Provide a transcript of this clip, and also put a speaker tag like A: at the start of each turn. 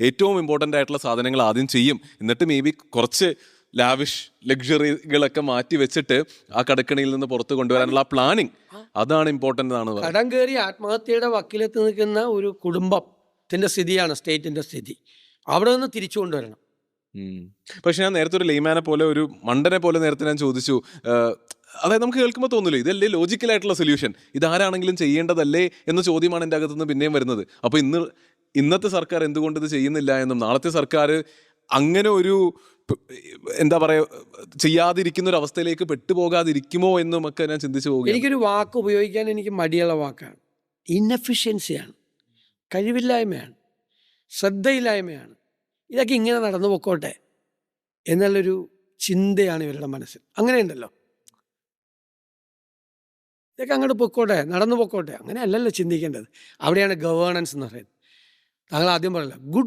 A: ഏറ്റവും ഇമ്പോർട്ടൻ്റ് ആയിട്ടുള്ള സാധനങ്ങൾ ആദ്യം ചെയ്യും, എന്നിട്ട് മേ ബി കുറച്ച് ലാവിഷ് ലക്ഷറികളൊക്കെ മാറ്റി വെച്ചിട്ട് ആ കടക്കണിയിൽ നിന്ന് പുറത്ത് കൊണ്ടുവരാനുള്ള ആ പ്ലാനിങ്, അതാണ് ഇമ്പോർട്ടൻ്റ് ആണ്.
B: കടം കയറി ആത്മഹത്യയുടെ വക്കിലെത്തി നിൽക്കുന്ന ഒരു കുടുംബത്തിന്റെ സ്ഥിതിയാണ് സ്റ്റേറ്റിന്റെ സ്ഥിതി. അവിടെ നിന്ന് തിരിച്ചു കൊണ്ടുവരണം.
A: പക്ഷെ ഞാൻ നേരത്തെ ഒരു ലെയ്മാനെ പോലെ, ഒരു മണ്ടനെ പോലെ നേരത്തെ ഞാൻ ചോദിച്ചു, അതായത് നമുക്ക് കേൾക്കുമ്പോൾ തോന്നില്ല ഇതല്ലേ ലോജിക്കലായിട്ടുള്ള സൊല്യൂഷൻ, ഇതാരാണെങ്കിലും ചെയ്യേണ്ടതല്ലേ എന്ന ചോദ്യമാണ് എൻ്റെ അകത്തുനിന്ന് പിന്നെയും വരുന്നത്. അപ്പോൾ ഇന്നത്തെ സർക്കാർ എന്തുകൊണ്ട് ഇത് ചെയ്യുന്നില്ല എന്നും, നാളത്തെ സർക്കാർ അങ്ങനെ ഒരു എന്താ പറയുക ചെയ്യാതിരിക്കുന്ന ഒരു അവസ്ഥയിലേക്ക് പെട്ടുപോകാതിരിക്കുമോ എന്നും ഒക്കെ ഞാൻ ചിന്തിച്ചു പോകും.
B: എനിക്കൊരു വാക്ക് ഉപയോഗിക്കാൻ എനിക്ക് മടിയുള്ള വാക്കാണ്. ഇന്നഫിഷ്യൻസിയാണ്, കഴിവില്ലായ്മയാണ്, ശ്രദ്ധയില്ലായ്മയാണ്. ഇതൊക്കെ ഇങ്ങനെ നടന്നു പൊക്കോട്ടെ എന്നുള്ളൊരു ചിന്തയാണ് ഇവരുടെ മനസ്സിൽ. അങ്ങനെയുണ്ടല്ലോ, ഇതൊക്കെ അങ്ങോട്ട് പൊക്കോട്ടെ, നടന്നു പൊക്കോട്ടെ. അങ്ങനെ അല്ലല്ലോ ചിന്തിക്കേണ്ടത്. അവിടെയാണ് ഗവേണൻസ് എന്ന് പറയുന്നത്. താങ്കൾ ആദ്യം പറയല്ല, ഗുഡ്